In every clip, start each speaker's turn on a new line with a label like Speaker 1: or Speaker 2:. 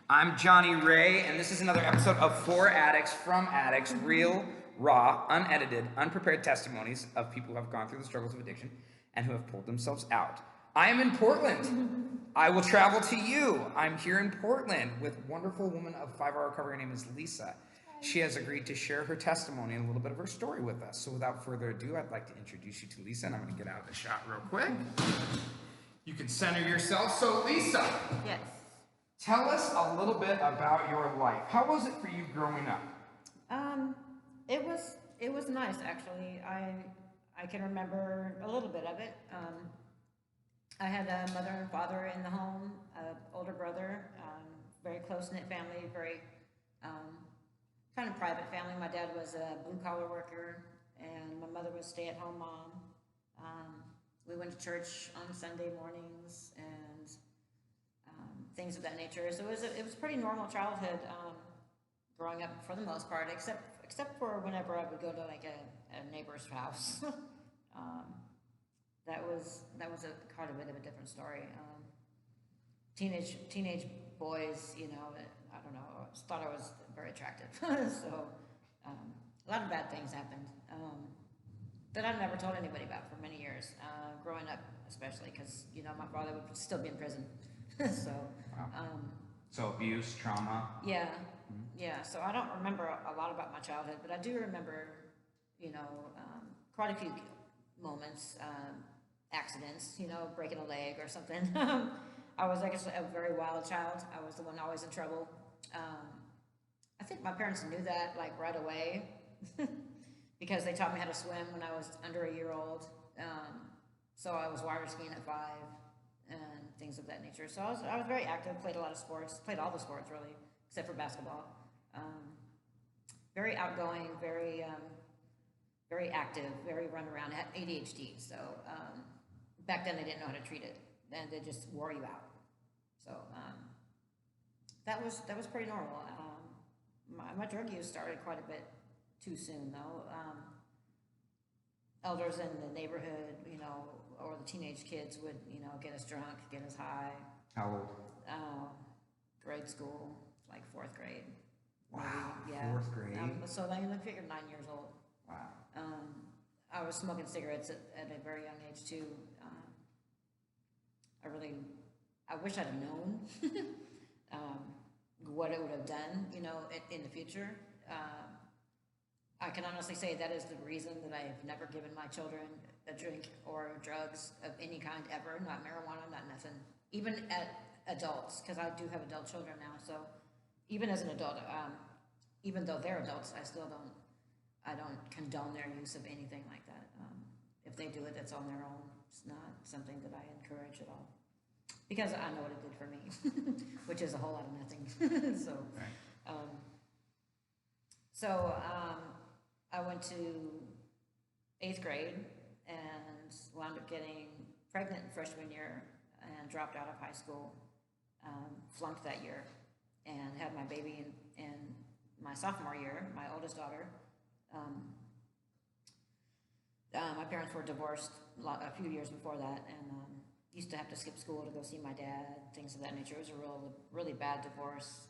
Speaker 1: I'm Johnny Ray, and this is another episode of For Addicts from Addicts, real, raw, unedited, unprepared testimonies of people who have gone through the struggles of addiction and who have pulled themselves out. I am in Portland. I will travel to you. I'm here in Portland with wonderful woman of 5-hour recovery. Her name is Lisa. She has agreed to share her testimony and a little bit of her story with us. So without further ado, I'd like to introduce you to Lisa, and I'm going to get out of the shot real quick. You can center yourself. So Lisa.
Speaker 2: Yes.
Speaker 1: Tell us a little bit about your life. How was it for you growing up?
Speaker 2: It was nice actually. I can remember a little bit of it. I had a mother and father in the home, an older brother, very close-knit family, very kind of private family. My dad was a blue-collar worker, and my mother was a stay-at-home mom. We went to church on Sunday mornings and things of that nature. So it was a pretty normal childhood growing up for the most part, except for whenever I would go to like a neighbor's house. That was quite a bit of a different story. Teenage boys, you know, I don't know, thought I was very attractive. So a lot of bad things happened that I never told anybody about for many years, growing up especially, because you know my father would still be in prison. So
Speaker 1: wow. So abuse, trauma.
Speaker 2: Yeah, yeah. So I don't remember a lot about my childhood, but I do remember, you know, quite a few moments, accidents, you know, breaking a leg or something. I was, I guess, a very wild child. I was the one always in trouble. I think my parents knew that like right away because they taught me how to swim when I was under a year old. So I was water skiing at 5 and things of that nature. So I was very active, played a lot of sports, played all the sports really, except for basketball. Very outgoing, very active, very run around. I had ADHD, so back then they didn't know how to treat it, and they just wore you out. So that was pretty normal. My drug use started quite a bit too soon, though. Elders in the neighborhood, you know, or the teenage kids would, you know, get us drunk, get us high.
Speaker 1: How old?
Speaker 2: Grade school, like 4th grade.
Speaker 1: Wow,
Speaker 2: maybe, yeah.
Speaker 1: 4th grade.
Speaker 2: So then I figured 9 years old.
Speaker 1: Wow.
Speaker 2: I was smoking cigarettes at a very young age too. I wish I'd have known what it would have done, you know, in the future. I can honestly say that is the reason that I've never given my children a drink or drugs of any kind ever, not marijuana, not nothing. Even at adults, because I do have adult children now, so even as an adult, even though they're adults, I don't condone their use of anything like that. If they do it, that's on their own. It's not something that I encourage at all. Because I know what it did for me, which is a whole lot of nothing. So I went to 8th grade and wound up getting pregnant freshman year and dropped out of high school, flunked that year, and had my baby in my sophomore year, my oldest daughter. My parents were divorced a few years before that, and used to have to skip school to go see my dad, things of that nature. It was a really bad divorce,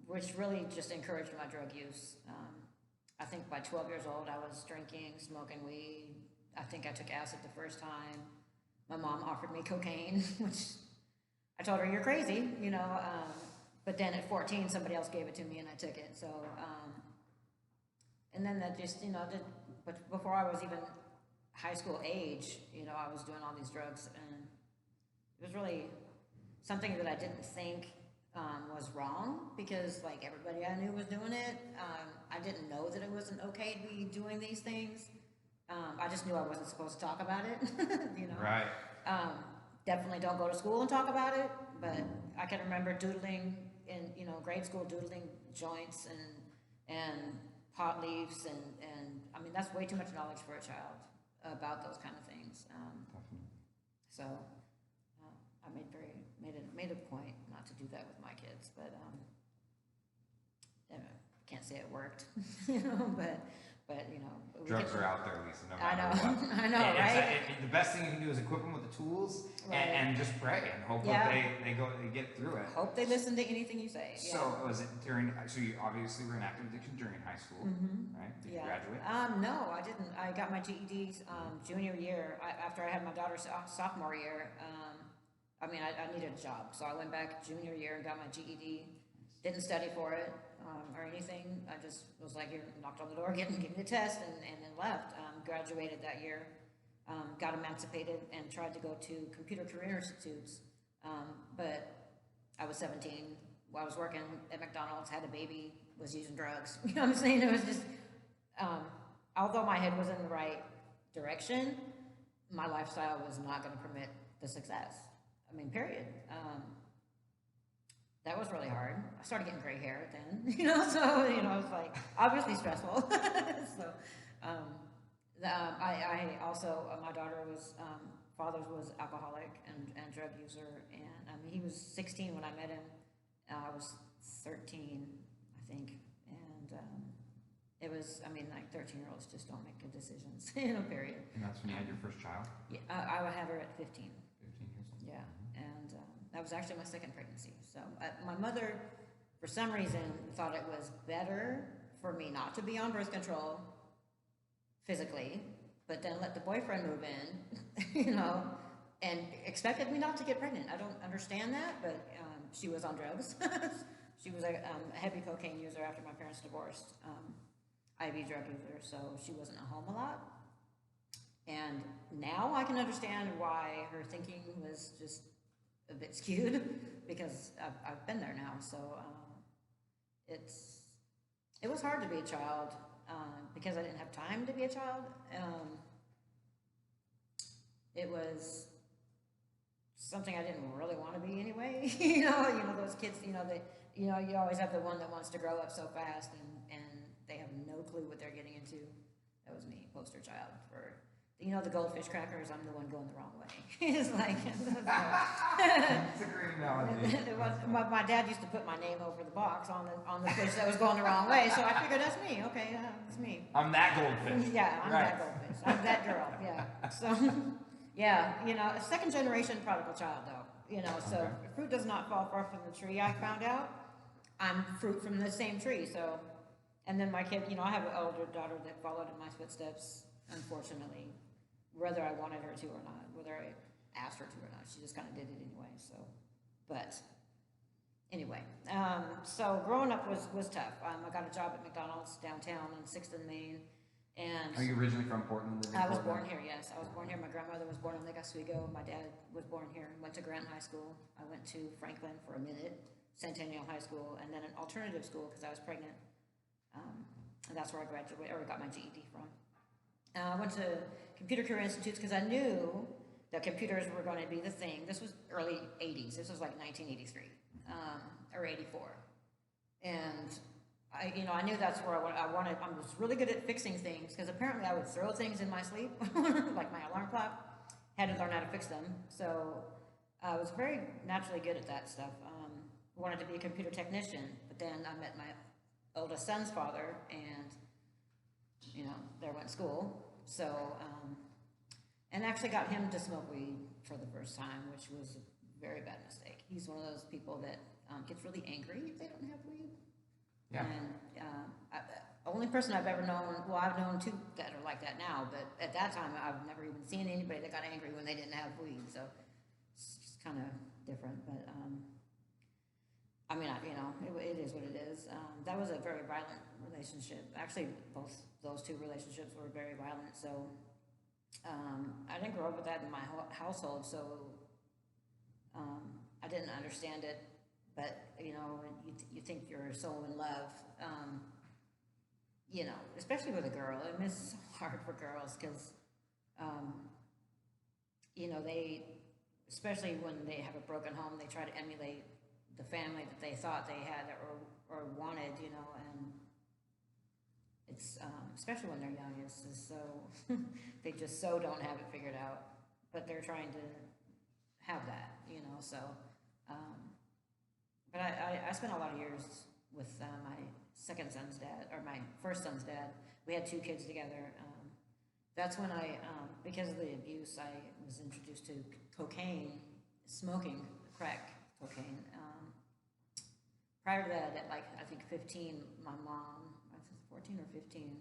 Speaker 2: which really just encouraged my drug use. I think by 12 years old, I was drinking, smoking weed. I think I took acid the first time. My mom offered me cocaine, which I told her, you're crazy, you know. But then at 14, somebody else gave it to me and I took it. So, and then that just, you know, but before I was even high school age, you know, I was doing all these drugs, and it was really something that I didn't think was wrong, because like everybody I knew was doing it. I didn't know that it wasn't okay to be doing these things. I just knew I wasn't supposed to talk about it, you know.
Speaker 1: Right.
Speaker 2: Definitely don't go to school and talk about it, but I can remember doodling in, you know, grade school, doodling joints and pot leaves, and I mean, that's way too much knowledge for a child about those kind of things. So I made a point not to do that with my kids, but I can't say it worked, you know, but but, you know.
Speaker 1: Drugs are out there, Lisa, no
Speaker 2: I
Speaker 1: matter
Speaker 2: know,
Speaker 1: what.
Speaker 2: I know, right?
Speaker 1: The best thing you can do is equip them with the tools and just pray and hope that they get through it.
Speaker 2: Hope they listen to anything you say.
Speaker 1: So was it so you obviously were in active addiction during high school, right? Did you graduate?
Speaker 2: No, I didn't. I got my GED junior year. After I had my daughter sophomore year. I mean, I needed a job, so I went back junior year and got my GED. Didn't study for it or anything. I just was like, here, knocked on the door, give me the test, and then left. Graduated that year, got emancipated, and tried to go to computer career institutes. But I was 17. I was working at McDonald's, had a baby, was using drugs. You know what I'm saying? It was just, although my head was in the right direction, my lifestyle was not going to permit the success. I mean, period. That was really hard. I started getting gray hair then, you know, so, you know, it was like, obviously stressful. So, I also, my daughter was, father was alcoholic and drug user, and I mean, he was 16 when I met him. I was 13, I think, and it was, I mean, like 13-year-olds just don't make good decisions, you know, period.
Speaker 1: And that's when you had your first child?
Speaker 2: Yeah, I had her at 15.
Speaker 1: 15 years old.
Speaker 2: Yeah, and that was actually my second pregnancy. So my mother, for some reason, thought it was better for me not to be on birth control physically, but then let the boyfriend move in, you know, and expected me not to get pregnant. I don't understand that, but she was on drugs. She was a heavy cocaine user after my parents divorced, IV drug user, so she wasn't at home a lot. And now I can understand why her thinking was just a bit skewed, because I've been there now. So it was hard to be a child because I didn't have time to be a child. It was something I didn't really want to be anyway. you know those kids. You always have the one that wants to grow up so fast, and they have no clue what they're getting into. That was me, poster child for. The goldfish crackers, I'm the one going the wrong way. It's like,
Speaker 1: it's a great analogy.
Speaker 2: My dad used to put my name over the box on the fish that was going the wrong way, so I figured that's me. Okay, it's me.
Speaker 1: I'm that goldfish.
Speaker 2: Yeah, I'm that goldfish. I'm that girl. Yeah. So, yeah, a second generation prodigal child though. So fruit does not fall far from the tree. I found out I'm fruit from the same tree. So, and then my kid, I have an older daughter that followed in my footsteps. Unfortunately. Whether I wanted her to or not, whether I asked her to or not, she just kind of did it anyway. So, but anyway, so growing up was tough. I got a job at McDonald's downtown on 6th and Main, and
Speaker 1: are you originally from Portland?
Speaker 2: I was born here. Yes, I was born here. My grandmother was born in Lake Oswego. My dad was born here. Went to Grant High School. I went to Franklin for a minute, Centennial High School, and then an alternative school because I was pregnant. And that's where I graduated or got my GED from. I went to computer career institutes because I knew that computers were going to be the thing. This was early 80s. This was like 1983 or 84. And I knew that's where I wanted. I was really good at fixing things because apparently I would throw things in my sleep, like my alarm clock. Had to learn how to fix them. So I was very naturally good at that stuff. Wanted to be a computer technician, but then I met my oldest son's father, and there went school. So, and actually got him to smoke weed for the first time, which was a very bad mistake. He's one of those people that gets really angry if they don't have weed. Yeah. And only person I've ever known, well, I've known two that are like that now, but at that time, I've never even seen anybody that got angry when they didn't have weed. So it's just kind of different, but I mean, it is what it is. That was a very violent relationship. Actually, both those two relationships were very violent. So I didn't grow up with that in my household. So I didn't understand it. But you think you're so in love. Especially with a girl. I mean, it's so hard for girls because they, especially when they have a broken home, they try to emulate the family that they thought they had or wanted, and it's, especially when they're young, it's just so, they just so don't have it figured out, but they're trying to have that, so, but I spent a lot of years with my second son's dad, or my first son's dad. we had 2 kids together. That's when because of the abuse, I was introduced to cocaine, smoking crack cocaine. Prior to that, at like, I think 15, my mom, I was 14 or 15,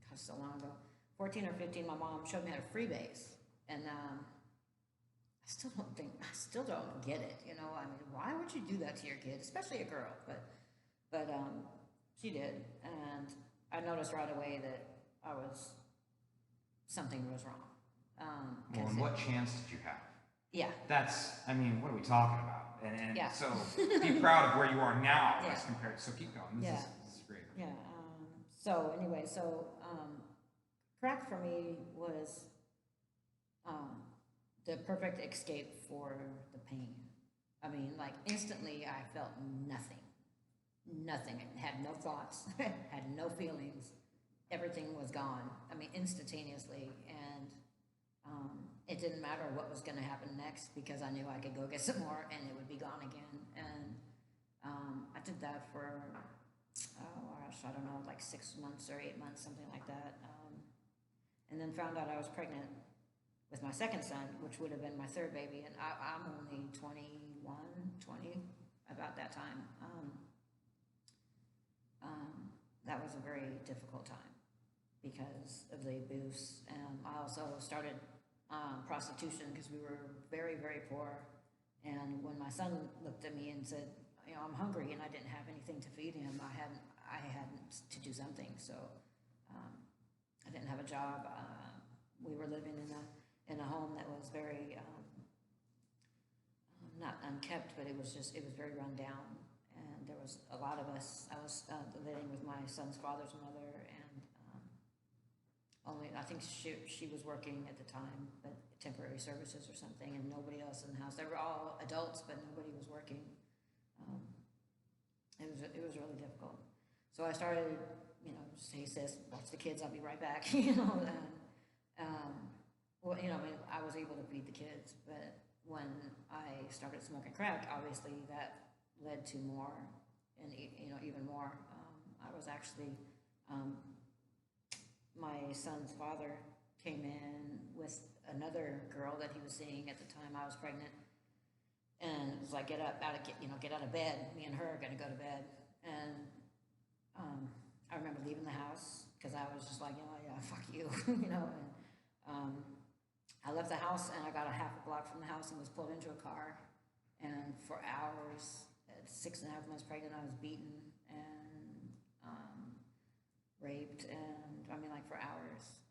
Speaker 2: gosh, so long ago, 14 or 15, my mom showed me how to freebase. And I still don't get it, you know, I mean, why would you do that to your kid, especially a girl, but she did, and I noticed right away that something was wrong.
Speaker 1: Well, and what chance did you have?
Speaker 2: Yeah.
Speaker 1: That's, I mean, what are we talking about? And
Speaker 2: Yeah.
Speaker 1: so be proud of where you are now
Speaker 2: Yeah.
Speaker 1: as compared. So keep going. This is great.
Speaker 2: Yeah. So anyway, crack for me was the perfect escape for the pain. I mean, like instantly, I felt nothing. Nothing. Had no thoughts. Had no feelings. Everything was gone. I mean, instantaneously, and it didn't matter what was going to happen next because I knew I could go get some more and it would be gone again. And I did that for, oh gosh, I don't know, like 6 months or 8 months, something like that. And then found out I was pregnant with my second son, which would have been my third baby. And I'm only 21, 20, about that time. That was a very difficult time because of the abuse. I also started prostitution because we were very, very poor. And when my son looked at me and said, you know, I'm hungry and I didn't have anything to feed him, I had to do something. So I didn't have a job. We were living in a home that was very not unkept, but it was very run down. And there was a lot of us. I was living with my son's father's mother, and I think she was working at the time, but temporary services or something, and nobody else in the house. They were all adults, but nobody was working. It was really difficult. So I started, you know, he says, watch the kids, I'll be right back, you know. And, well, you know, I mean, I was able to feed the kids, but when I started smoking crack, obviously that led to more, and you know, even more. I was actually. My son's father came in with another girl that he was seeing at the time I was pregnant, and it was like, get out of bed. Me and her are gonna go to bed. And I remember leaving the house because I was just like, oh yeah, fuck you, you know. And I left the house and I got a half a block from the house and was pulled into a car. And for hours, at 6.5 months pregnant, I was beaten and raped, and I mean, like, for hours.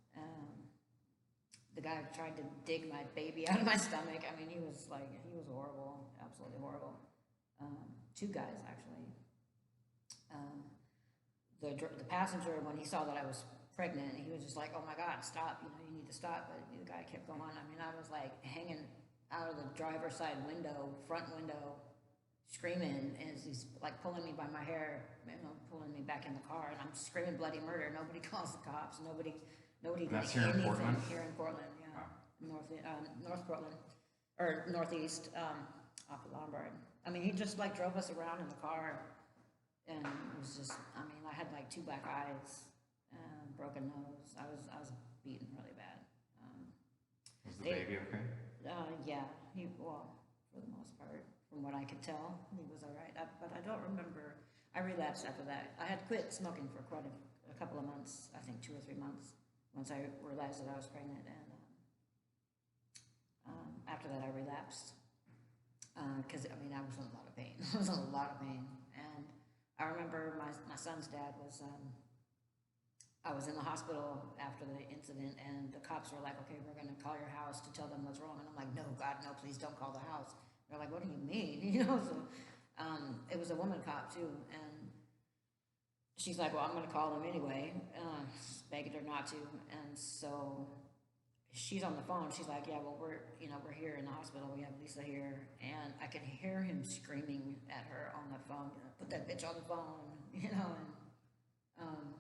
Speaker 2: The guy tried to dig my baby out of my stomach. I mean, he was horrible, absolutely horrible. 2 guys, actually. The passenger, when he saw that I was pregnant, he was just like, oh my God, stop, you know, you need to stop. But the guy kept going on. I mean, I was like hanging out of the driver's side window, front window, screaming as he's like pulling me by my hair, you know, pulling me back in the car, and I'm screaming bloody murder. Nobody calls the cops. Nobody did anything. Here in Portland, yeah. Wow. North Portland, or northeast, off of Lombard. I mean, he just like drove us around in the car, and it was just, I mean, I had like 2 black eyes, broken nose. I was beaten really bad.
Speaker 1: Was the baby okay?
Speaker 2: Yeah, well, for the most part. From what I could tell, he was all right. But I don't remember. I relapsed after that. I had quit smoking for quite a couple of months, I think 2 or 3 months, once I realized that I was pregnant. And after that, I relapsed. Because, I mean, I was in a lot of pain. I was in a lot of pain. And I remember my son's dad was, I was in the hospital after the incident, and the cops were like, okay, we're going to call your house to tell them what's wrong. And I'm like, no, God, no, please don't call the house. They're like, what do you mean? You know, so it was a woman cop too, and she's like, well, I'm gonna call them anyway, begging her not to. And so she's on the phone. She's like, yeah, well, we're here in the hospital. We have Lisa here, and I could hear him screaming at her on the phone, put that bitch on the phone, you know. And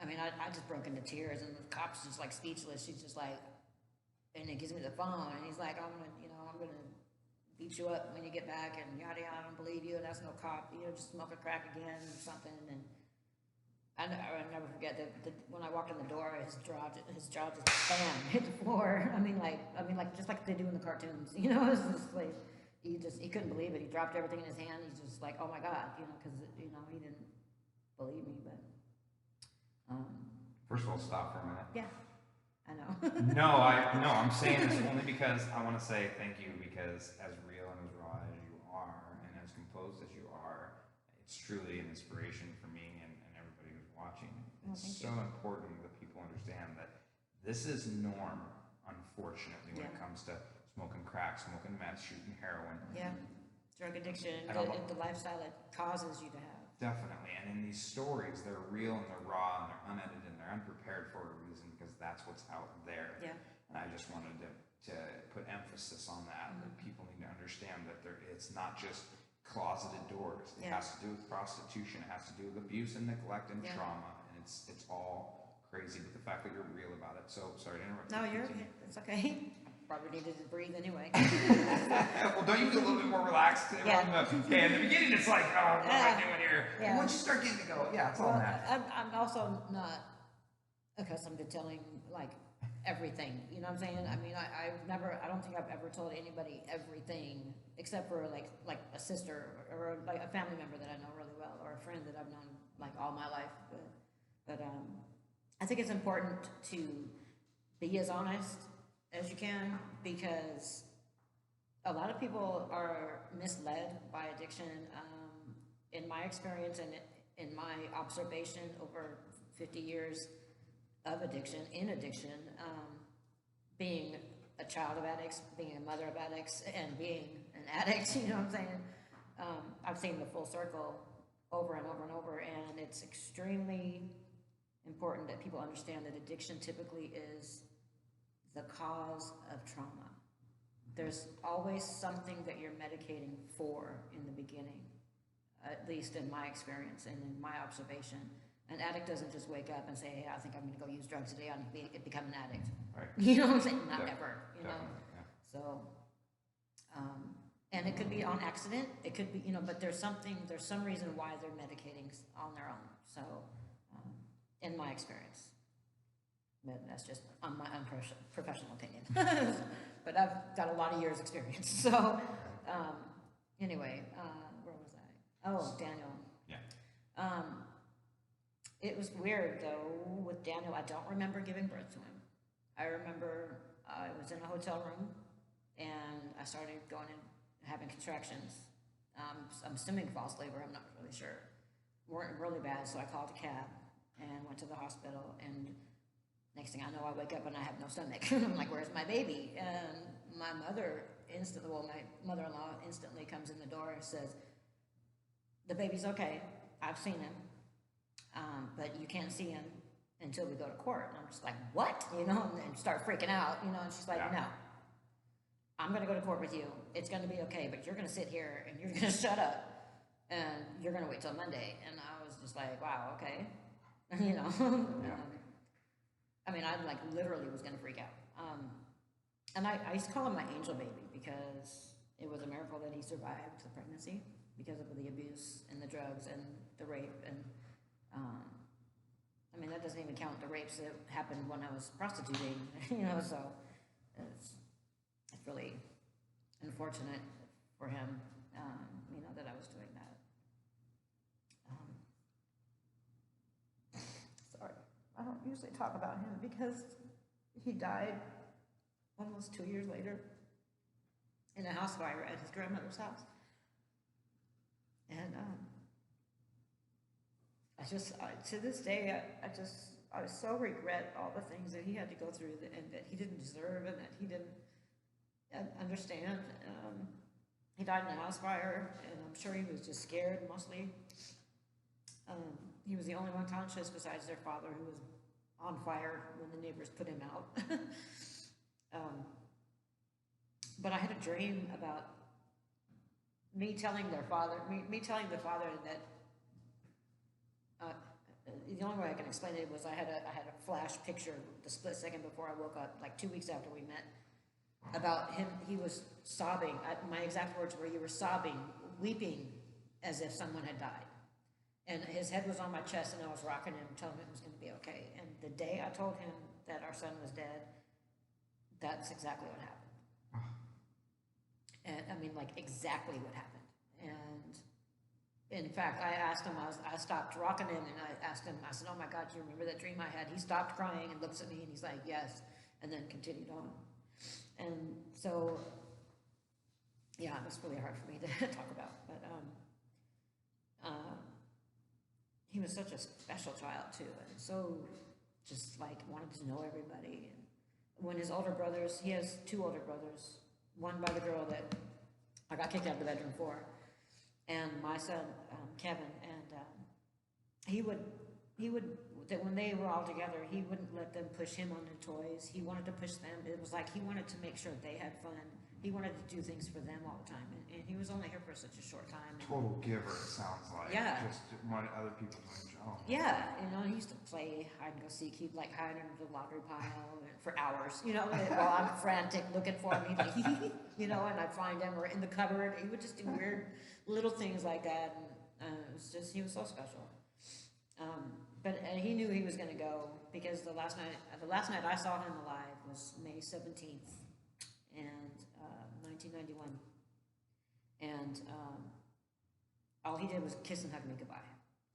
Speaker 2: I mean, I just broke into tears, and the cop's just like speechless. She's just like, and he gives me the phone, and he's like, I'm gonna beat you up when you get back, and yada yada, I don't believe you, and that's no cop, you know, just smoke a crack again or something. And I never forget that when I walked in the door, his jaw just bam hit the floor. I mean, like just like they do in the cartoons, you know. It's just like he couldn't believe it. He dropped everything in his hand. He's just like, oh my God, you know, because you know he didn't believe me. But
Speaker 1: First of all, stop for a minute.
Speaker 2: yeah, I know.
Speaker 1: No, I'm saying this only because I want to say thank you, because as real and as raw as you are, and as composed as you are, it's truly an inspiration for me and everybody who's watching. It's so important that people understand that this is norm, unfortunately, when it comes to smoking crack, smoking meth, shooting heroin.
Speaker 2: Yeah, drug addiction, the lifestyle it causes you to have.
Speaker 1: Definitely, and in these stories, they're real and they're raw and they're unedited and they're unprepared for a reason, because that's what's out there.
Speaker 2: Yeah.
Speaker 1: And I just wanted to put emphasis on that, that people need to understand that it's not just closeted doors. It has to do with prostitution, it has to do with abuse and neglect and trauma, and it's all crazy, but the fact that you're real about it. So, sorry to interrupt.
Speaker 2: No, it's okay. Probably needed to breathe anyway.
Speaker 1: Well, don't you feel a little bit more relaxed?
Speaker 2: Yeah.
Speaker 1: In the beginning, it's like, oh, what am I doing here?
Speaker 2: Yeah.
Speaker 1: And once you start getting to go, it's all that.
Speaker 2: I'm also not accustomed to telling like everything. You know what I'm saying? I mean, I don't think I've ever told anybody everything except for like a sister or like a family member that I know really well, or a friend that I've known like all my life. But I think it's important to be as honest as you can, because a lot of people are misled by addiction. In my experience and in my observation over 50 years of addiction, being a child of addicts, being a mother of addicts, and being an addict, you know what I'm saying? I've seen the full circle over and over and over, and it's extremely important that people understand that addiction typically is the cause of trauma. There's always something that you're medicating for in the beginning, at least in my experience and in my observation. An addict doesn't just wake up and say, hey, I think I'm gonna go use drugs today, I'm gonna become an addict.
Speaker 1: Right.
Speaker 2: You know what I'm saying? Not ever, you know?
Speaker 1: Yeah.
Speaker 2: So, and it could be on accident, it could be, you know, but there's some reason why they're medicating on their own. So, in my experience. But that's just my unprofessional opinion. But I've got a lot of years experience. So, anyway, where was I? Oh, Daniel.
Speaker 1: Yeah.
Speaker 2: It was weird though with Daniel. I don't remember giving birth to him. I remember I was in a hotel room and I started going and having contractions. I'm assuming false labor, I'm not really sure. Weren't really bad, so I called a cab and went to the hospital, and next thing I know, I wake up and I have no stomach. I'm like, where's my baby? And my mother my mother-in-law instantly comes in the door and says, the baby's okay, I've seen him, but you can't see him until we go to court. And I'm just like, what? You know, and start freaking out, you know, and she's like, no, I'm gonna go to court with you. It's gonna be okay, but you're gonna sit here and you're gonna shut up and you're gonna wait till Monday. And I was just like, wow, okay. You know, I mean, I like literally was gonna freak out. And I used to call him my angel baby because it was a miracle that he survived the pregnancy because of the abuse and the drugs and the rape. And I mean, that doesn't even count the rapes that happened when I was prostituting, you know, so it's really unfortunate for him, you know, that I was doing that. Sorry, I don't usually talk about him because he died almost 2 years later in a house fire at his grandmother's house. And to this day, I so regret all the things that he had to go through and that he didn't deserve and that he didn't understand. He died in a house fire, and I'm sure he was just scared mostly. He was the only one conscious besides their father, who was on fire when the neighbors put him out. But I had a dream about me telling the father that the only way I can explain it was I had a flash picture the split second before I woke up, like 2 weeks after we met, about him. He was sobbing. My exact words were, "You were sobbing, weeping as if someone had died." And his head was on my chest, and I was rocking him, telling him it was going to be okay. And the day I told him that our son was dead, that's exactly what happened. And I mean, like, exactly what happened. And in fact, I asked him, I stopped rocking him, and I asked him, I said, oh my God, do you remember that dream I had? He stopped crying and looks at me, and he's like, yes, and then continued on. And so, yeah, it was really hard for me to talk about, but he was such a special child too, and so just like wanted to know everybody. And when his older brothers, he has two older brothers, one by the girl that I got kicked out of the bedroom for, and my son Kevin, and he would that when they were all together, he wouldn't let them push him on the toys. He wanted to push them. It was like he wanted to make sure they had fun. He wanted to do things for them all the time, and he was only here for such a short time.
Speaker 3: Total giver, it sounds like.
Speaker 2: Yeah.
Speaker 3: Just wanted other people to enjoy.
Speaker 2: Yeah, you know, he used to play hide and go seek. He'd like hide under the laundry pile for hours, you know, while I'm frantic looking for him. He'd like, you know, and I'd find him or in the cupboard. He would just do weird little things like that, and it was just, he was so special. But he knew he was going to go because the last night I saw him alive was May 17th, and 1991, and all he did was kiss and hug me goodbye,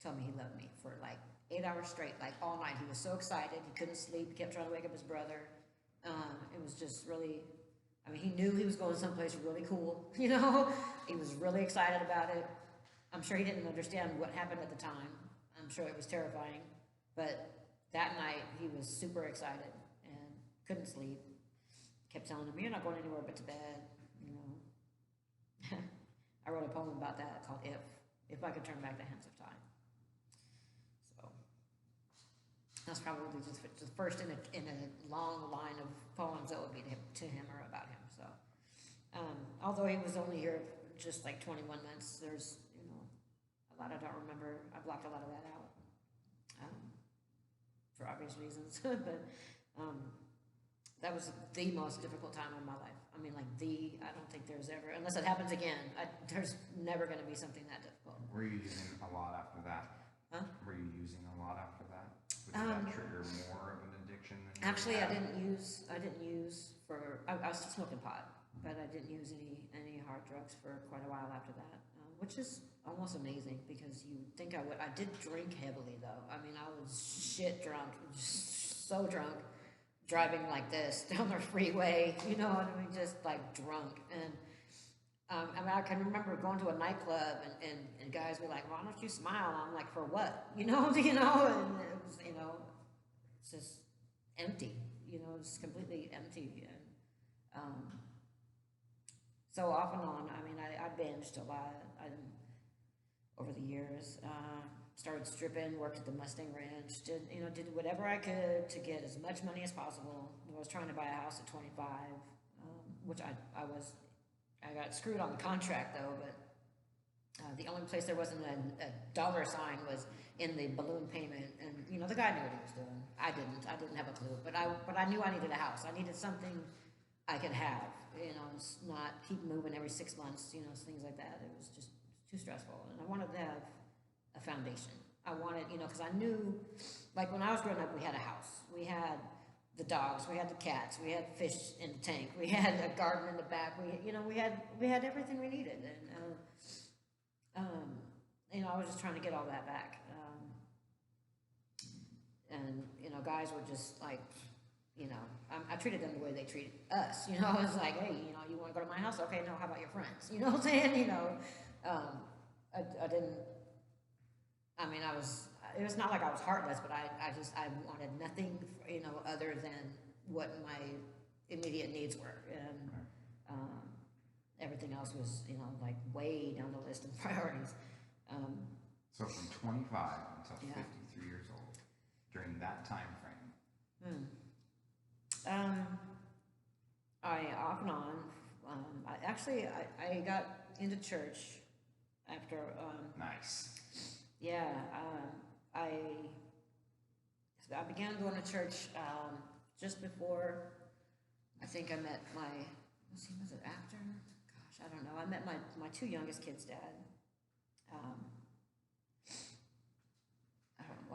Speaker 2: tell me he loved me for like 8 hours straight, like all night. He was so excited, he couldn't sleep, he kept trying to wake up his brother. It was just really, I mean, he knew he was going someplace really cool, you know. He was really excited about it. I'm sure he didn't understand what happened at the time. I'm sure it was terrifying, but that night he was super excited and couldn't sleep. Kept telling him, "You're not going anywhere but to bed," you know. I wrote a poem about that called If I Could Turn Back the Hands of Time. So that's probably just the first in a long line of poems that would be to him or about him. So although he was only here just like 21 months, there's, you know, a lot I don't remember. I blocked a lot of that out for obvious reasons. But that was the most difficult time of my life. I mean, like I don't think there's ever, unless it happens again, there's never going to be something that difficult.
Speaker 3: Were you using a lot after that?
Speaker 2: Huh?
Speaker 3: Were you using a lot after that? Did that trigger more of an addiction than you
Speaker 2: Actually,
Speaker 3: had?
Speaker 2: I didn't use I was still smoking pot, but I didn't use any hard drugs for quite a while after that, which is almost amazing because you think I would. I did drink heavily though. I mean, I was shit drunk, just so drunk, driving like this down the freeway, you know, I mean, just like drunk. And I mean, I can remember going to a nightclub and guys were like, "Why don't you smile?" And I'm like, "For what?" You know, and it was, you know, it's just empty, you know, it's completely empty. And so off and on, I mean, I binged a lot. Over the years, started stripping, worked at the Mustang Ranch, did whatever I could to get as much money as possible. I was trying to buy a house at 25, which I got screwed on the contract though, but the only place there wasn't a dollar sign was in the balloon payment, and you know, the guy knew what he was doing. I didn't have a clue, but I knew I needed a house. I needed something I could have, you know, not keep moving every 6 months, you know, things like that. It was just too stressful, and I wanted to have a foundation. I wanted, you know, because I knew, like when I was growing up, we had a house, we had the dogs, we had the cats, we had fish in the tank, we had a garden in the back, we had everything we needed, and you know, I was just trying to get all that back, and you know, guys were just like, you know, I treated them the way they treated us, you know. I was like, "Hey, you know, you want to go to my house? Okay, no, how about your friends?" You know what I'm saying? You know. I didn't, I mean, it was not like I was heartless, but I wanted nothing, you know, other than what my immediate needs were. And everything else was, you know, like way down the list of priorities.
Speaker 3: So from 25 until 53 years old, during that time frame.
Speaker 2: I off and on, I got into church after
Speaker 3: Nice.
Speaker 2: yeah, I began going to church just before, I think I met was it after? Gosh, I don't know. I met my two youngest kids' dad.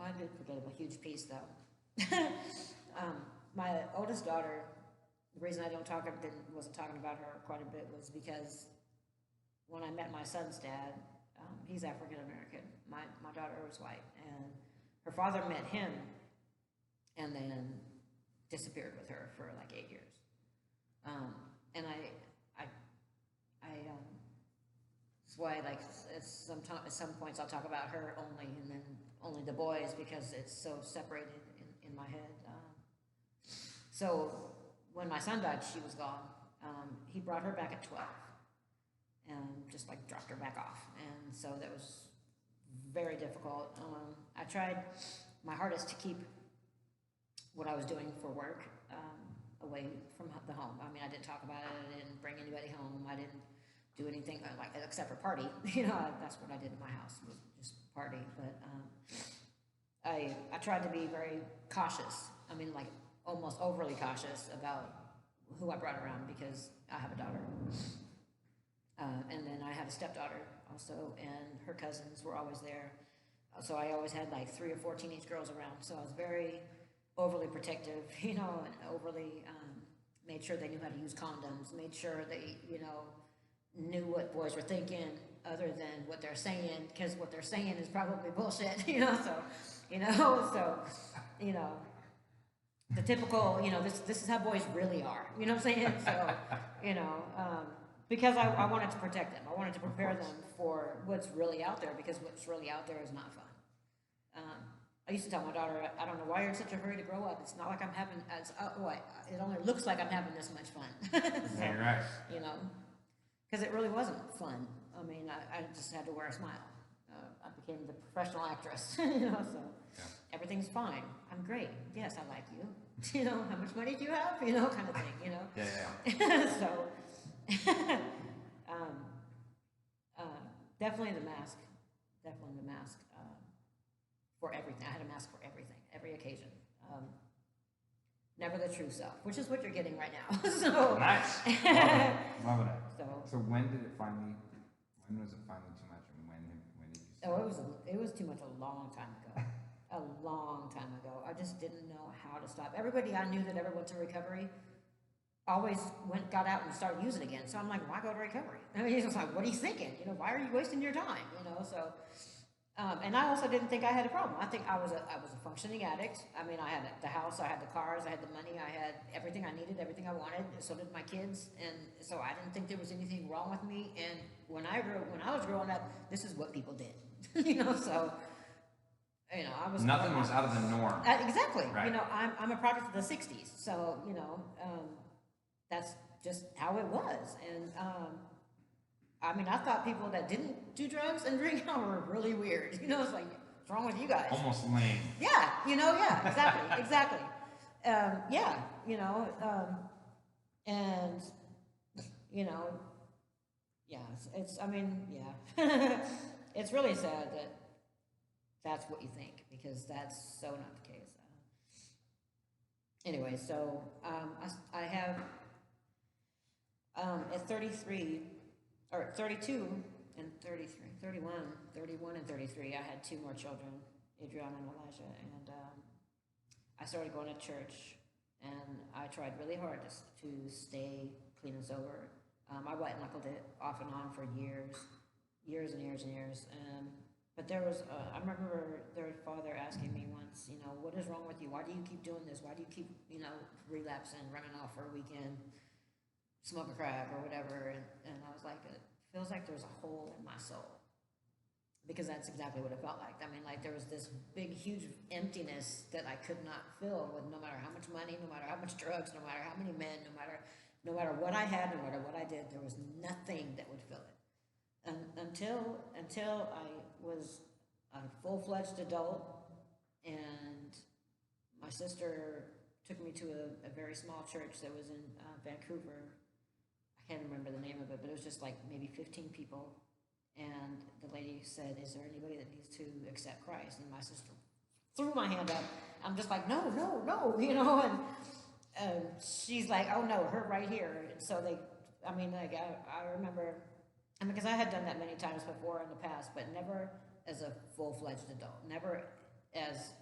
Speaker 2: Oh, I did forget a huge piece though. My oldest daughter, the reason I wasn't talking about her quite a bit was because when I met my son's dad, he's African American. My daughter was white, and her father met him, and then disappeared with her for like 8 years. And that's why like at some points I'll talk about her only, and then only the boys because it's so separated in my head. So when my son died, she was gone. He brought her back at 12 and just like dropped her back off. And so that was very difficult. I tried my hardest to keep what I was doing for work away from the home. I mean, I didn't talk about it. I didn't bring anybody home. I didn't do anything like except for party. You know, that's what I did in my house, was just party. But I tried to be very cautious. I mean, like almost overly cautious about who I brought around because I have a daughter. And then I have a stepdaughter also, and her cousins were always there. So I always had like 3 or 4 teenage girls around. So I was very overly protective, you know, and overly made sure they knew how to use condoms, made sure they, you know, knew what boys were thinking other than what they're saying, because what they're saying is probably bullshit, you know, the typical, you know, this is how boys really are, you know what I'm saying? So, you know, because I wanted to protect them. I wanted to prepare them for what's really out there, because what's really out there is not fun. I used to tell my daughter, I don't know why you're in such a hurry to grow up. It's not like I'm having, it only looks like I'm having this much fun. So,
Speaker 3: yeah, you're right.
Speaker 2: You know, because it really wasn't fun. I mean, I just had to wear a smile. I became the professional actress, you know, so
Speaker 3: Yeah.
Speaker 2: everything's fine. I'm great. Yes, I like you. You know, how much money do you have? You know, kind of thing, you know?
Speaker 3: Yeah.
Speaker 2: So, definitely the mask. Definitely the mask for everything. I had a mask for everything, every occasion. Never the true self, which is what you're getting right now. So
Speaker 3: Nice. Love it. So when was it finally too much, and when did you stop?
Speaker 2: It was too much a long time ago. A long time ago. I just didn't know how to stop. Everybody I knew that ever went to recovery always got out and started using again. So I'm like, why go to recovery? I mean, it's like, what are you thinking? You know, why are you wasting your time? You know, so, and I also didn't think I had a problem. I think I was a functioning addict. I mean, I had the house, I had the cars, I had the money, I had everything I needed, everything I wanted. So did my kids, and so I didn't think there was anything wrong with me. And when I was growing up, this is what people did. You know, so. You know,
Speaker 3: Nothing was out of the norm.
Speaker 2: Exactly.
Speaker 3: Right.
Speaker 2: You know, I'm a product of the '60s, so you know, that's just how it was. And I mean, I thought people that didn't do drugs and drink were really weird. You know, it's like, what's wrong with you guys?
Speaker 3: Almost lame.
Speaker 2: Yeah. You know. Yeah. Exactly. Exactly. Yeah. You know. And you know. Yeah. It's. I mean. Yeah. It's really sad that. That's what you think, because that's so not the case. Anyway, so I have at 33, or 32 and 33, 31 and 33, I had 2 more children, Adriana and Elijah, and I started going to church, and I tried really hard to stay clean and sober. I white-knuckled it off and on for years and years. But there was, I remember their father asking me once, you know, what is wrong with you? Why do you keep doing this? Why do you keep, you know, relapsing, running off for a weekend, smoke a crack or whatever? And I was like, it feels like there's a hole in my soul. Because that's exactly what it felt like. I mean, like there was this big, huge emptiness that I could not fill with no matter how much money, no matter how much drugs, no matter how many men, no matter what I had, no matter what I did, there was nothing that would fill it. And until I was a full-fledged adult, and my sister took me to a very small church that was in Vancouver. I can't remember the name of it, but it was just like maybe 15 people. And the lady said, is there anybody that needs to accept Christ? And my sister threw my hand up. I'm just like, no, you know, and she's like, oh no, her right here. And so I remember, and because I had done that many times before in the past, but never as a full-fledged adult, never as,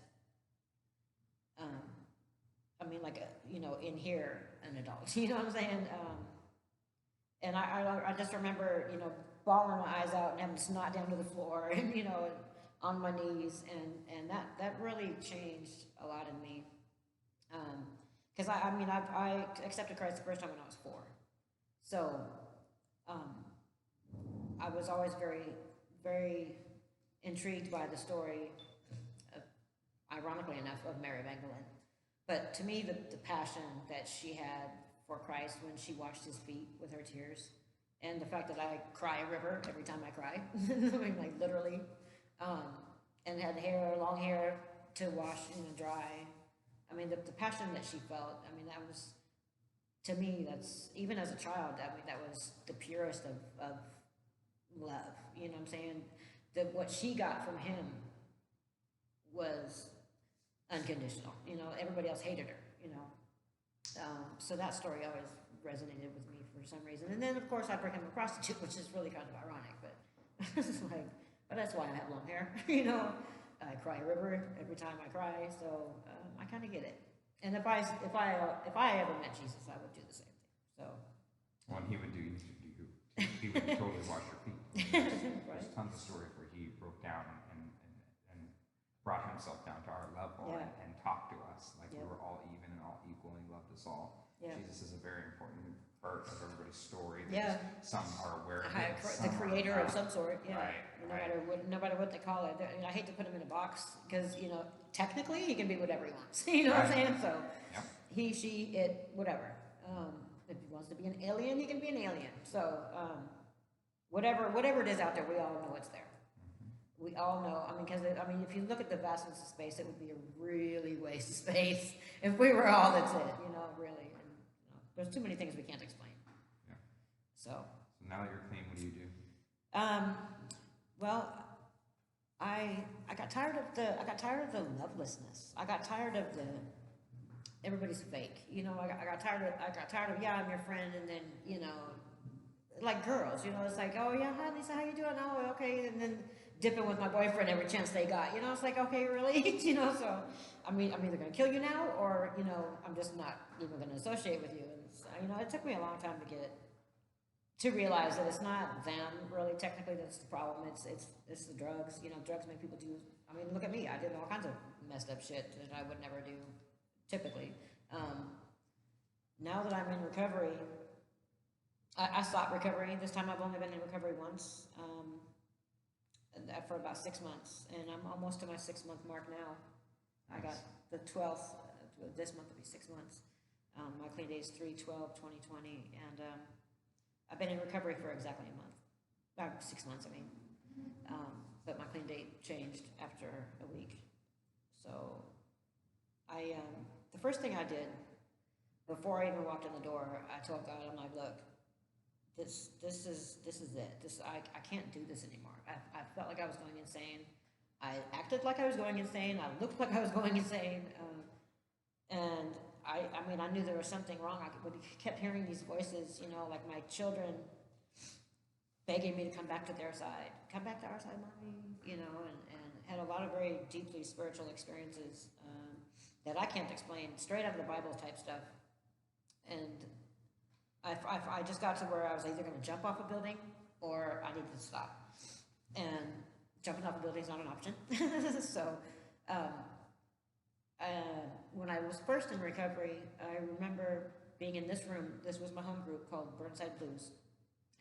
Speaker 2: I mean, like, in here, an adult, you know what I'm saying? And I just remember, bawling my eyes out and having to snot down to the floor and, on my knees. And that really changed a lot in me. Because I accepted Christ the first time when I was 4. So, I was always very, very intrigued by the story, ironically enough, of Mary Magdalene. But to me, the passion that she had for Christ when she washed his feet with her tears, and the fact that I cry a river every time I cry, I mean, like literally, and had long hair to wash and dry. I mean, the passion that she felt, I mean, that was, to me, that's, even as a child, I mean, that was the purest of love, you know what I'm saying? What she got from him was unconditional, everybody else hated her, so that story always resonated with me for some reason. And then, of course, I became a prostitute, which is really kind of ironic, but it's like, but that's why I have long hair, I cry a river every time I cry, so I kind of get it. And if I ever met Jesus, I would do the same thing. So.
Speaker 3: Well, and he would totally wash your feet.
Speaker 2: Right.
Speaker 3: There's tons of stories where he broke down and brought himself down to our level and talked to us like we were all even and all equal, and he loved us all. Yeah. Jesus is a very important part of everybody's story. Some are aware of it.
Speaker 2: The creator of some sort. Yeah.
Speaker 3: Right.
Speaker 2: No matter what they call it. I hate to put him in a box because technically he can be whatever he wants. You know what I'm saying? So he, she, it, whatever. If he wants to be an alien, he can be an alien. So whatever it is out there, we all know it's there. We all know. I mean, because if you look at the vastness of space, it would be a really waste of space if we were all that's it. Really. And, there's too many things we can't explain.
Speaker 3: Yeah.
Speaker 2: So
Speaker 3: now that you're clean, what do you do?
Speaker 2: Well, I got tired of the lovelessness. I got tired of everybody's fake. I got tired of I'm your friend, and then like girls. It's like, oh yeah, hi Lisa, how you doing? Oh, okay, and then dipping with my boyfriend every chance they got. It's like, okay, really? So I'm either gonna kill you now, or I'm just not even gonna associate with you. And it took me a long time to realize that it's not them really technically that's the problem. It's the drugs. Drugs make people do. I mean, look at me. I did all kinds of messed up shit that I would never do typically. Now that I'm in recovery, I stopped recovery. This time I've only been in recovery once, for about 6 months, and I'm almost to my 6-month mark now. I got the 12th. This month will be 6 months. My clean date is 3/12/2020, and I've been in recovery for exactly a month, 6 months, I mean. But my clean date changed after a week. So the first thing I did before I even walked in the door, I told God, I'm like, look, this is it. I can't do this anymore. I felt like I was going insane. I acted like I was going insane. I looked like I was going insane. And I knew there was something wrong. I kept hearing these voices, like my children begging me to come back to their side. Come back to our side, Mommy, and had a lot of very deeply spiritual experiences that I can't explain, straight out of the Bible type stuff. And I just got to where I was either going to jump off a building or I needed to stop. And jumping off a building is not an option. So when I was first in recovery, I remember being in this room. This was my home group called Burnside Blues.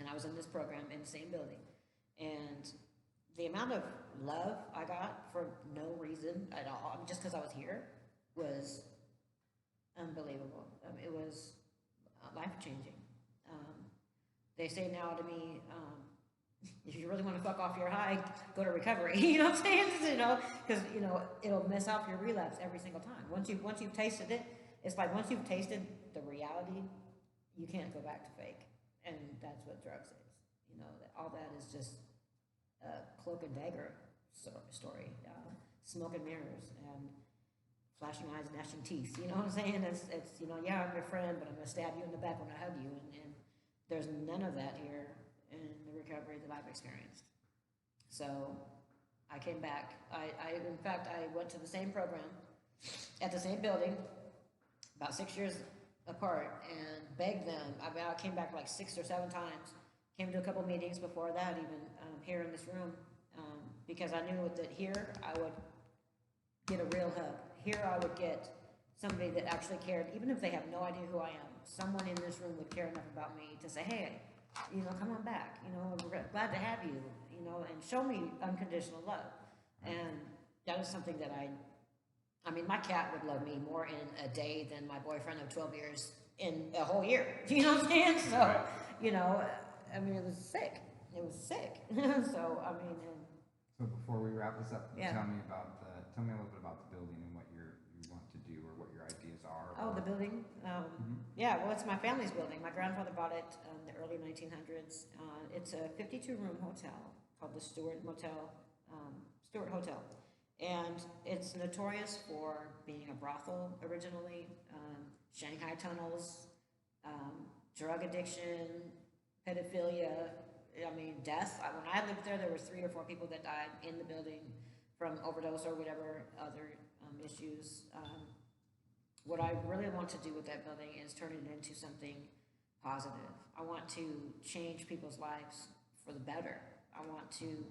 Speaker 2: And I was in this program in the same building. And the amount of love I got for no reason at all, just because I was here, was unbelievable. It was life-changing. They say now to me, if you really want to fuck off your high, go to recovery. You know what I'm saying? Because it'll mess up your relapse every single time. Once you've tasted it, it's like once you've tasted the reality, you can't go back to fake. And that's what drugs is. All that is just a cloak and dagger story. Smoke and mirrors and flashing eyes, gnashing teeth. You know what I'm saying? It's I'm your friend, but I'm gonna stab you in the back when I hug you. And there's none of that here in the recovery that I've experienced. So I came back. In fact, I went to the same program at the same building, about 6 years apart, and begged them. I mean, I came back like 6 or 7 times. Came to a couple meetings before that, even here in this room, because I knew that here I would get a real hug. Here I would get somebody that actually cared, even if they have no idea who I am. Someone in this room would care enough about me to say, hey, you know, come on back. You know, we're glad to have you. You know, and show me unconditional love. And that is something that I mean, my cat would love me more in a day than my boyfriend of 12 years in a whole year. You know what I'm saying? So, you know, I mean, it was sick. It was sick. So, I mean.
Speaker 3: So before we wrap this up,
Speaker 2: yeah.
Speaker 3: tell me a little bit about the building and what you want to do or what your ideas are.
Speaker 2: Oh, the building? Yeah, well, it's my family's building. My grandfather bought it in the early 1900s. It's a 52-room hotel called the Stewart Motel, Stewart Hotel. And it's notorious for being a brothel originally, Shanghai tunnels, drug addiction, pedophilia, I mean, death. When I lived there, there was 3 or 4 people that died in the building from overdose or whatever other issues. What I really want to do with that building is turn it into something positive. I want to change people's lives for the better. I want to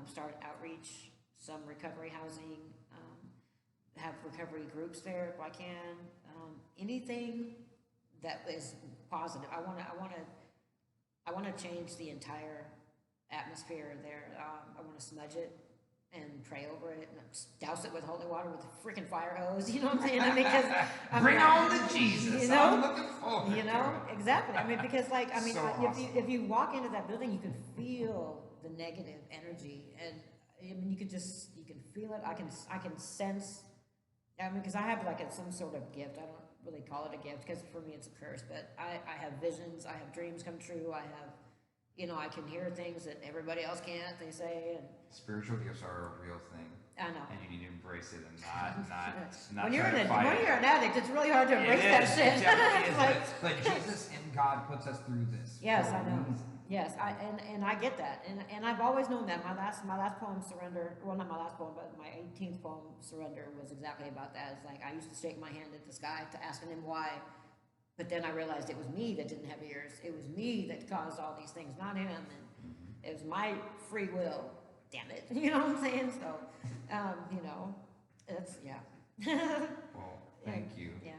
Speaker 2: start outreach, some recovery housing, have recovery groups there if I can. Anything that is positive. I want to change the entire atmosphere there. I want to smudge it and pray over it and douse it with holy water with a freaking fire hose. You know what I'm saying? I mean, because
Speaker 1: bring on the Jesus.
Speaker 2: You know,
Speaker 1: I'm looking forward.
Speaker 2: You know, exactly. I mean, because like, I mean,
Speaker 1: So awesome.
Speaker 2: if you walk into that building, you can feel the negative energy, and I mean, you can feel it. I can sense. I mean, because I have like some sort of gift. I don't really call it a gift because for me it's a curse, but I have visions. I have dreams come true. I have, you know, I can hear things that everybody else can't, they say. And
Speaker 3: spiritual gifts are a real thing.
Speaker 2: I know.
Speaker 3: And you need to embrace it and not
Speaker 2: when you're
Speaker 3: try to fight
Speaker 2: when
Speaker 3: it.
Speaker 2: you're an addict, it's really hard to embrace that shit.
Speaker 3: It definitely is, but Jesus and God puts us through this.
Speaker 2: Yes, I know. Yes, and I get that, and I've always known that. My last poem, Surrender, well, not my last poem, but my 18th poem, Surrender, was exactly about that. It's like I used to shake my hand at the sky to asking him why, but then I realized it was me that didn't have ears. It was me that caused all these things, not him, and it was my free will. Damn it, you know what I'm saying? So, you know, it's
Speaker 3: Well, thank you.
Speaker 2: Yeah.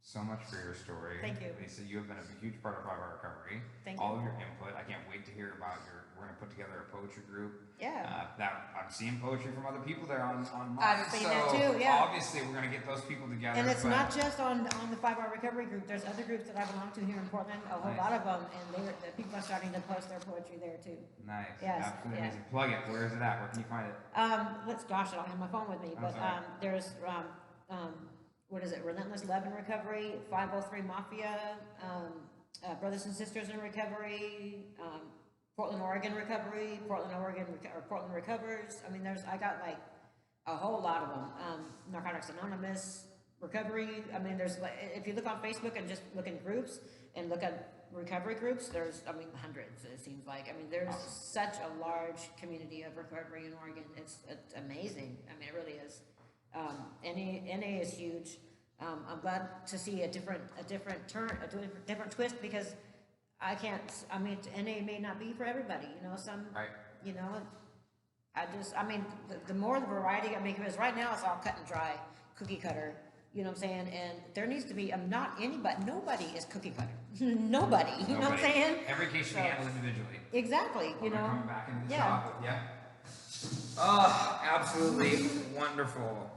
Speaker 3: So much for your story.
Speaker 2: Thank you.
Speaker 3: Lisa, you have been a huge part of our recovery.
Speaker 2: Thank
Speaker 3: All
Speaker 2: you.
Speaker 3: of your input. I can't wait to hear about we're going to put together a poetry group.
Speaker 2: Yeah.
Speaker 3: That I'm seeing poetry from other people there online.
Speaker 2: I've seen
Speaker 3: so
Speaker 2: that too, yeah.
Speaker 3: Obviously, we're going to get those people together.
Speaker 2: And it's not just on the 5-hour recovery group. There's other groups that I belong to here in Portland, a whole lot of them, and the people are starting to post their poetry there too.
Speaker 3: Nice.
Speaker 2: Yes,
Speaker 3: Absolutely
Speaker 2: yes.
Speaker 3: amazing. Plug it. Where is it at? Where can you find it?
Speaker 2: Gosh, I don't have my phone with me, but there's what is it? Relentless Love in Recovery, 503 Mafia, Brothers and Sisters in Recovery, Portland, Oregon Recovery, Portland Recovers. I mean, I got like a whole lot of them. Narcotics Anonymous, Recovery. I mean, there's like, if you look on Facebook and just look in groups and look at recovery groups, there's, I mean, hundreds, it seems like. I mean, there's such a large community of recovery in Oregon. It's amazing. I mean, it really is. NA is huge. I'm glad to see a different twist, because I mean, NA may not be for everybody, you know,
Speaker 3: Right.
Speaker 2: you know, I mean, the more the variety, I mean, because right now it's all cut and dry, cookie cutter, you know what I'm saying? And there needs to be, nobody is cookie cutter. Nobody, you know what I'm saying?
Speaker 3: Every case should be handled individually.
Speaker 2: Exactly, you know.
Speaker 3: Coming back into the
Speaker 2: Yeah.
Speaker 3: shop. Yeah.
Speaker 1: Oh, absolutely wonderful.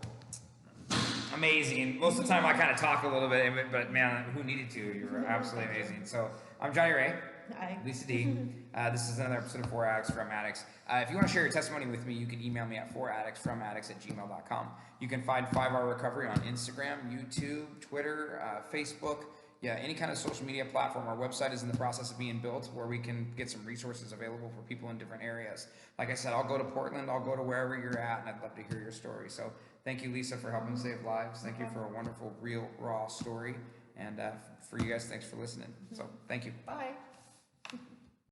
Speaker 1: Amazing. Most of the time I kind of talk a little bit, but man, who needed to? You were absolutely amazing. So I'm Johnny Ray.
Speaker 2: Hi.
Speaker 1: Lisa D. This is another episode of 4 Addicts from Addicts. If you want to share your testimony with me, you can email me at 4addictsfromaddicts@gmail.com. You can find 5-Hour Recovery on Instagram, YouTube, Twitter, Facebook. Yeah, any kind of social media platform. Our website is in the process of being built, where we can get some resources available for people in different areas. Like I said, I'll go to Portland, I'll go to wherever you're at, and I'd love to hear your story. So thank you, Lisa, for helping save lives. Thank you for a wonderful, real, raw story. And for you guys, thanks for listening. So thank you.
Speaker 2: Bye.